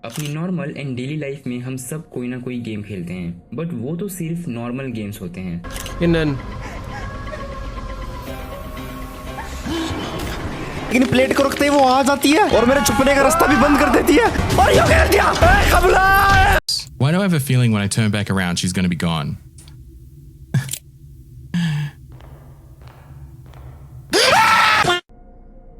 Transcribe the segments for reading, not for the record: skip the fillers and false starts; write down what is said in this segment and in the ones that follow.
अपनी normal and daily life में हम सब कोई ना कोई गेम खेलते हैं, बट वो तो सिर्फ नॉर्मल गेम्स होते हैं। लेकिन प्लेट को रखते ही वो आ जाती है और मेरे छुपने का रास्ता भी बंद कर देती है। और ये कर दिया। Why do I have a feeling when I turn back around she's going to be gone?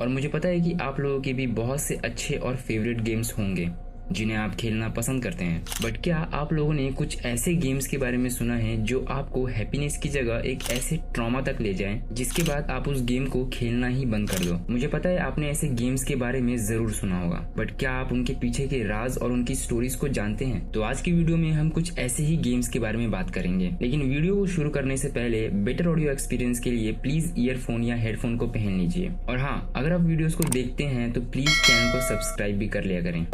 और मुझे पता है कि आप लोगों के भी बहुत से अच्छे और फेवरेट गेम्स होंगे जिन्हें आप खेलना पसंद करते हैं, बट क्या आप लोगों ने कुछ ऐसे गेम्स के बारे में सुना है जो आपको हैप्पीनेस की जगह एक ऐसे ट्रॉमा तक ले जाए जिसके बाद आप उस गेम को खेलना ही बंद कर दो। मुझे पता है आपने ऐसे गेम्स के बारे में जरूर सुना होगा, बट क्या आप उनके पीछे के राज और उनकी स्टोरीज को जानते हैं? तो आज की वीडियो में हम कुछ ऐसे ही गेम्स के बारे में बात करेंगे, लेकिन वीडियो को शुरू करने से पहले बेटर ऑडियो एक्सपीरियंस के लिए प्लीज ईयरफोन या हेडफोन को पहन लीजिए। और हाँ, अगर आप वीडियोस को देखते हैं तो प्लीज चैनल को सब्सक्राइब भी कर लिया करें।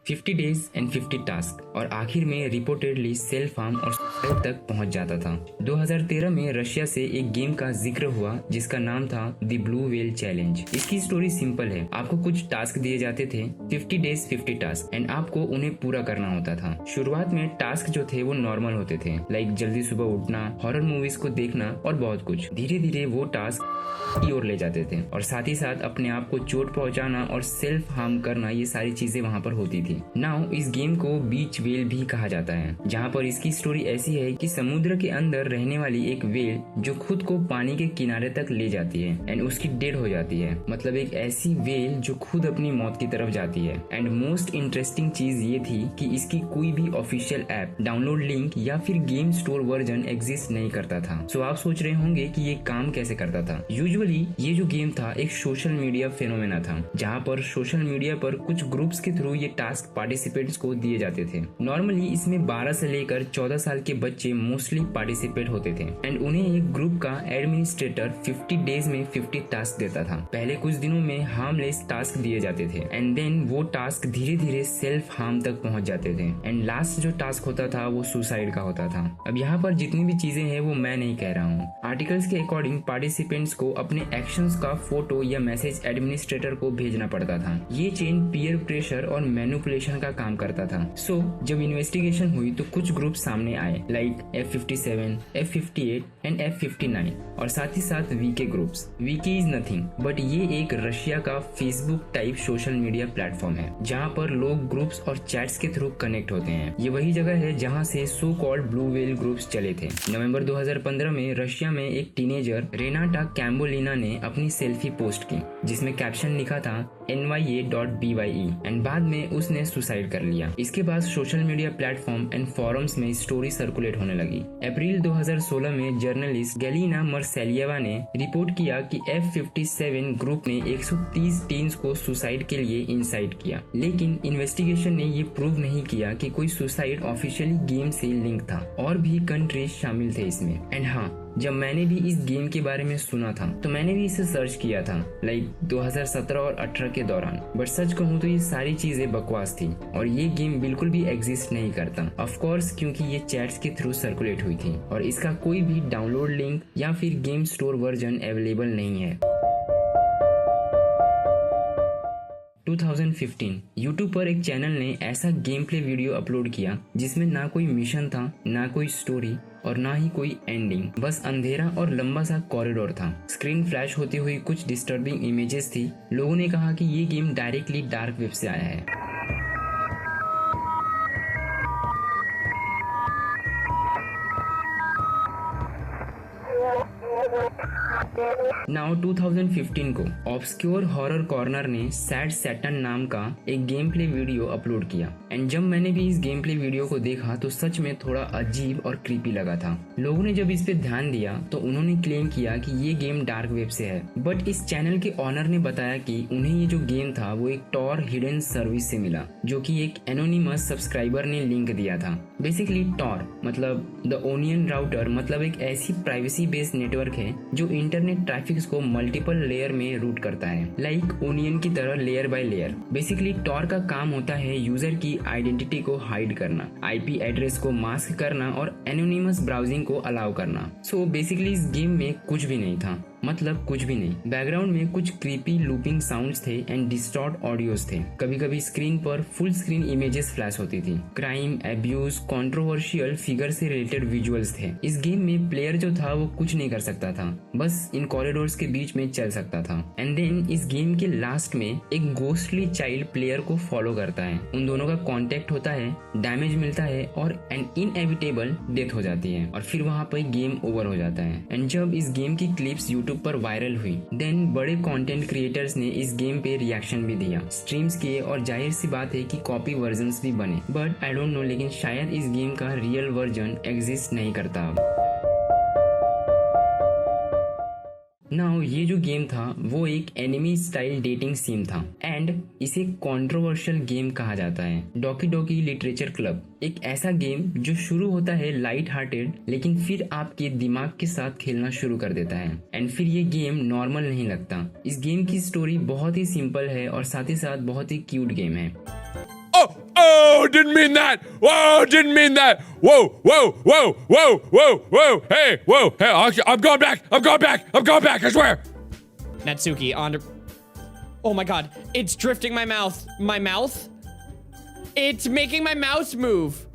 50 डेज एंड 50 टास्क और आखिर में रिपोर्टेडली सेल्फ हार्म और सुसाइड तक पहुंच जाता था। 2013 में रशिया से एक गेम का जिक्र हुआ जिसका नाम था द ब्लू व्हेल चैलेंज। इसकी स्टोरी सिंपल है, आपको कुछ टास्क दिए जाते थे, 50 डेज 50 टास्क, एंड आपको उन्हें पूरा करना होता था। शुरुआत में टास्क जो थे वो नॉर्मल होते थे, लाइक जल्दी सुबह उठना, हॉरर मूवीज को देखना और बहुत कुछ। धीरे धीरे वो टास्क की ओर ले जाते थे और साथ ही साथ अपने आप को चोट पहुंचाना और सेल्फ हार्म करना, ये सारी चीजें वहाँ पर होती थी। नाउ इस गेम को बीच वेल भी कहा जाता है, जहाँ पर इसकी स्टोरी ऐसी है कि समुद्र के अंदर रहने वाली एक वेल जो खुद को पानी के किनारे तक ले जाती है एंड उसकी डेड हो जाती है। मतलब एक ऐसी वेल जो खुद अपनी मौत की तरफ जाती है। एंड मोस्ट इंटरेस्टिंग चीज ये थी कि इसकी कोई भी ऑफिशियल ऐप, डाउनलोड लिंक या फिर गेम स्टोर वर्जन एग्जिस्ट नहीं करता था। सो आप सोच रहे होंगे कि ये काम कैसे करता था। यूजुअली ये जो गेम था एक सोशल मीडिया फेनोमेना था, जहाँ पर सोशल मीडिया पर कुछ ग्रुप्स के थ्रू ये टास्क पार्टिसिपेंट्स को दिए जाते थे। नॉर्मली इसमें 12 से लेकर 14 साल के बच्चे मोस्टली पार्टिसिपेट होते थे एंड उन्हें एक ग्रुप का एडमिनिस्ट्रेटर 50 डेज में 50 टास्क देता था। पहले कुछ दिनों में हार्मलेस टास्क दिए जाते थे एंड देन वो टास्क धीरे धीरे सेल्फ हार्म तक पहुंच जाते थे एंड लास्ट जो टास्क होता था वो सुसाइड का होता था। अब यहाँ पर जितनी भी चीजें हैं वो मैं नहीं कह रहा हूँ। आर्टिकल्स के अकॉर्डिंग पार्टिसिपेंट्स को अपने एक्शंस का फोटो या मैसेज एडमिनिस्ट्रेटर को भेजना पड़ता था। ये चेन पीयर प्रेशर और मैनिपुलेशन का काम करता था। सो जब इन्वेस्टिगेशन हुई तो कुछ ग्रुप सामने आए, like F57, F58 and F59 और साथ ही साथ VK groups. VK is nothing but ये एक रशिया का Facebook type social media platform है, जहाँ पर लोग ग्रुप्स और चैट्स के थ्रू कनेक्ट होते हैं। ये वही जगह है जहाँ से so called blue whale groups चले थे। नवंबर 2015 में रशिया में एक टीनेजर रेनाटा कैम्बोलिना ने अपनी सेल्फी पोस्ट की जिसमें कैप्शन लिखा था nya.bye एंड बाद में उसने सुसाइड कर लिया। इसके बाद social media platform and forums में स्टोरी सर्कुलेट होने लगी। अप्रैल 2016 में जर्नलिस्ट गैलिना मर्सेलियवा ने रिपोर्ट किया कि F57 ग्रुप ने 130 टीन्स को सुसाइड के लिए इंसाइट किया, लेकिन इन्वेस्टिगेशन ने ये प्रूव नहीं किया कि कोई सुसाइड ऑफिशियली गेम से लिंक था। और भी कंट्रीज शामिल थे इसमें। एंड हाँ, जब मैंने भी इस गेम के बारे में सुना था तो मैंने भी इसे सर्च किया था, लाइक 2017 और 18 के दौरान। बट सच कहूँ तो ये सारी चीजें बकवास थी और ये गेम बिल्कुल भी एग्जिस्ट नहीं करता। ऑफ कोर्स क्योंकि ये चैट्स के थ्रू सर्कुलेट हुई थी और इसका कोई भी डाउनलोड लिंक या फिर गेम स्टोर वर्जन अवेलेबल नहीं है। 2015 YouTube पर एक चैनल ने ऐसा गेम प्ले वीडियो अपलोड किया जिसमें ना कोई मिशन था, ना कोई स्टोरी और ना ही कोई एंडिंग, बस अंधेरा और लंबा सा कॉरिडोर था। स्क्रीन फ्लैश होती हुई कुछ डिस्टर्बिंग इमेजेस थी। लोगों ने कहा कि ये गेम डायरेक्टली डार्क वेब से आया है। नाउ 2015 को ऑब्सक्योर हॉरर कॉर्नर ने सैड सैटन नाम का एक गेम प्ले वीडियो अपलोड किया एंड जब मैंने भी इस गेम प्ले वीडियो को देखा तो सच में थोड़ा अजीब और क्रीपी लगा था। लोगों ने जब इस पे ध्यान दिया तो उन्होंने क्लेम किया कि ये गेम डार्क वेब से है, बट इस चैनल के ऑनर ने बताया कि उन्हें ये जो गेम था वो एक टॉर हिडन सर्विस से मिला, जो कि एक एनोनिमस सब्सक्राइबर ने लिंक दिया था। बेसिकली टॉर मतलब द ओनियन राउटर, मतलब एक ऐसी प्राइवेसी बेस्ड नेटवर्क है जो इंटरनेट ट्रैफिक को मल्टीपल लेयर में रूट करता है, लाइक ओनियन की तरह layer by layer. Basically Tor का काम होता है यूजर की आइडेंटिटी को हाइड करना, आईपी एड्रेस को मास्क करना और एनोनिमस ब्राउजिंग को अलाउ करना। सो बेसिकली इस गेम में कुछ भी नहीं था, मतलब कुछ भी नहीं। बैकग्राउंड में कुछ क्रीपी लूपिंग साउंड्स थे एंड डिस्टॉर्ट ऑडियोज थे। कभी कभी स्क्रीन पर फुल स्क्रीन इमेजेस फ्लैश होती थी। क्राइम, एब्यूज, कंट्रोवर्शियल फिगर से रिलेटेड विजुअल्स थे। इस गेम में प्लेयर जो था वो कुछ नहीं कर सकता था, बस इन कॉरिडोर्स के बीच में चल सकता था। एंड देन इस गेम के लास्ट में एक गोस्टली चाइल्ड प्लेयर को फॉलो करता है। उन दोनों का कांटेक्ट होता है, डैमेज मिलता है और एन इनएविटेबल डेथ हो जाती है और फिर वहां पर गेम ओवर हो जाता है। एंड जब इस गेम की क्लिप्स यूट्यूब पर वायरल हुई, देन बड़े कंटेंट क्रिएटर्स ने इस गेम पे रिएक्शन भी दिया, स्ट्रीम्स किए और जाहिर सी बात है कि कॉपी वर्जन्स भी बने। बट आई डोंट नो, लेकिन शायद इस गेम का रियल वर्जन एग्जिस्ट नहीं करता अब। नाउ ये जो गेम था वो एक एनिमी स्टाइल डेटिंग सीम था एंड इसे कंट्रोवर्शियल गेम कहा जाता है। डॉकी डॉकी लिटरेचर क्लब एक ऐसा गेम जो शुरू होता है लाइट हार्टेड, लेकिन फिर आपके दिमाग के साथ खेलना शुरू कर देता है एंड फिर ये गेम नॉर्मल नहीं लगता। इस गेम की स्टोरी बहुत ही सिंपल है और साथ ही साथ बहुत ही क्यूट गेम है। Oh, didn't mean that. Whoa, didn't mean that. Whoa, whoa, whoa, whoa, whoa, whoa. Hey, whoa, hey, I'm going back. I'm going back. I'm going back. I swear. Natsuki on. Oh my god, it's drifting my mouth. My mouth? It's making my mouse move.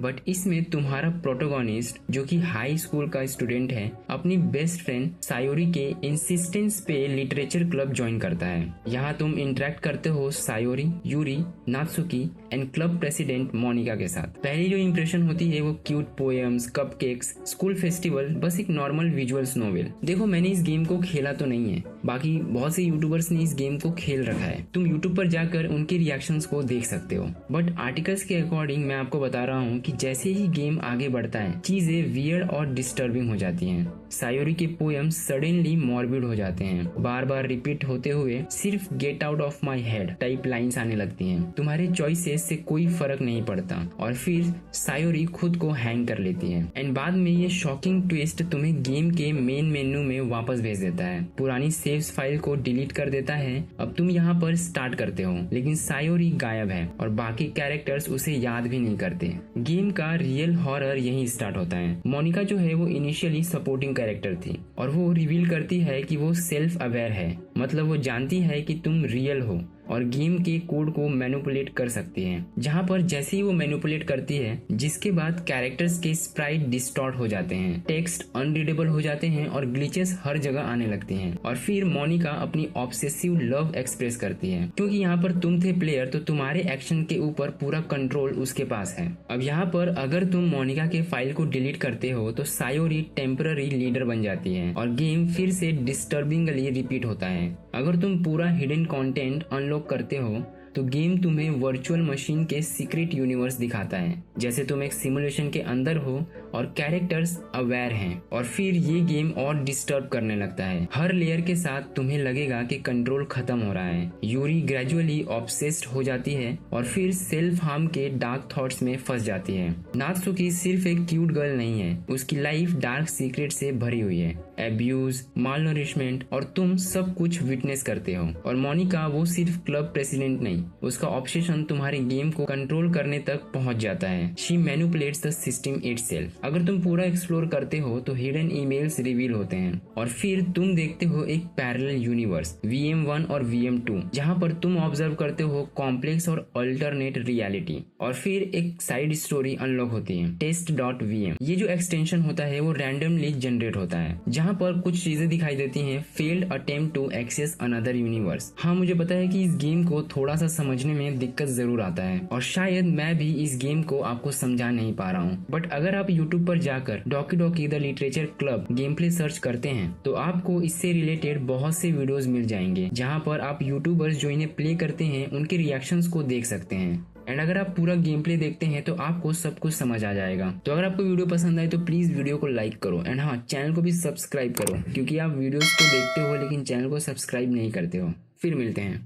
But इसमें तुम्हारा protagonist जो कि high school का student है, अपनी best friend सायोरी के insistence पे literature club join करता है। यहाँ तुम इंटरेक्ट करते हो Sayori, Yuri, Natsuki and club president Monika के साथ। पहली जो इंप्रेशन होती है वो cute poems, cupcakes, school festival, बस एक नॉर्मल विजुअल्स नोवेल। देखो मैंने इस गेम को खेला तो नहीं है, बाकी बहुत से यूट्यूबर्स ने इस गेम को खेल रखा है। तुम यूट्यूब पर जाकर उनके रिएक्शंस को देख सकते हो। बट आर्टिकल्स के अकॉर्डिंग मैं आपको बता रहा हूँ कि जैसे ही गेम आगे बढ़ता है चीजें वियर्ड और डिस्टर्बिंग हो जाती हैं। सायोरी के पोएम्स सडनली मॉर्बिड हो जाते हैं, बार बार रिपीट होते हुए सिर्फ get out of my head type lines आने लगती हैं। तुम्हारे चॉइसेस से कोई फर्क नहीं पड़ता और फिर सायोरी खुद को हैंग कर लेती है एंड बाद में ये शॉकिंग ट्विस्ट तुम्हें गेम के मेन मेन्यू में वापस भेज देता है। पुरानी सेव्स फाइल को डिलीट कर देता है। अब तुम यहाँ पर स्टार्ट करते हो लेकिन सायोरी गायब है और बाकी कैरेक्टर्स उसे याद भी नहीं करते। गेम का रियल हॉरर यहीं स्टार्ट होता है। मोनिका जो है वो इनिशियली सपोर्टिंग कैरेक्टर थी और वो रिवील करती है कि वो सेल्फ अवेयर है, मतलब वो जानती है कि तुम रियल हो और गेम के कोड को मैनिपुलेट कर सकती है। जहाँ पर जैसे ही वो मैनिपुलेट करती है, जिसके बाद कैरेक्टर्स के स्प्राइट डिस्टॉर्ट हो जाते हैं, टेक्स्ट अनरीडेबल हो जाते हैं और ग्लिचेस हर जगह आने लगती हैं। और फिर मोनिका अपनी ऑब्सेसिव लव एक्सप्रेस करती है, क्योंकि यहाँ पर तुम थे प्लेयर तो तुम्हारे एक्शन के ऊपर पूरा कंट्रोल उसके पास है। अब यहाँ पर अगर तुम मोनिका के फाइल को डिलीट करते हो तो सायोरी टेम्पररी लीडर बन जाती है और गेम फिर से डिस्टर्बिंगली रिपीट होता है। अगर तुम पूरा हिडन कंटेंट अनलॉक करते हो तो गेम तुम्हें वर्चुअल मशीन के सीक्रेट यूनिवर्स दिखाता है, जैसे तुम एक सिमुलेशन के अंदर हो और कैरेक्टर्स अवेयर हैं। और फिर ये गेम और डिस्टर्ब करने लगता है। हर लेयर के साथ तुम्हें लगेगा कि कंट्रोल खत्म हो रहा है। यूरी ग्रेजुअली ऑब्सेस्ड हो जाती है और फिर सेल्फ हार्म के डार्क थॉट्स में फंस जाती है। नात्सुकी सिर्फ एक क्यूट गर्ल नहीं है, उसकी लाइफ डार्क सीक्रेट से भरी हुई है, एब्यूज, मालनरिशमेंट और तुम सब कुछ विटनेस करते हो। और मोनिका वो सिर्फ क्लब प्रेसिडेंट नहीं, उसका ऑब्सेशन तुम्हारे गेम को कंट्रोल करने तक पहुंच जाता है। She manipulates the system itself. अगर तुम पूरा एक्सप्लोर करते हो तो हिडन ईमेल्स रिवील होते हैं और फिर तुम देखते हो एक पैरेलल यूनिवर्स VM1 और VM2, जहां पर तुम ऑब्जर्व करते हो कॉम्प्लेक्स और अल्टरनेट रियलिटी। और फिर एक साइड स्टोरी अनलॉक होती है, test.vm। ये जो एक्सटेंशन होता है वो रैंडमली जनरेट होता है, जहां पर कुछ चीजें दिखाई देती हैं, failed attempt to access another universe. हाँ, मुझे पता है कि इस गेम को थोड़ा सा समझने में दिक्कत जरूर आता है और शायद मैं भी इस गेम को आपको समझा नहीं पा रहा हूँ। बट अगर आप यूट्यूब पर जाकर Dawki Dawki the literature club game play search करते हैं तो आपको इससे रिलेटेड बहुत से वीडियोस मिल जाएंगे, जहाँ पर आप यूट्यूबर्स जो इन्हें प्ले करते हैं उनके रिएक्शंस को देख सकते हैं। एंड अगर आप पूरा गेम प्ले देखते हैं तो आपको सब कुछ समझ आ जाएगा। तो अगर आपको वीडियो पसंद आए तो प्लीज वीडियो को लाइक करो एंड हाँ, चैनल को भी सब्सक्राइब करो, क्योंकि आप वीडियोस को देखते हो लेकिन चैनल को सब्सक्राइब नहीं करते हो। फिर मिलते हैं।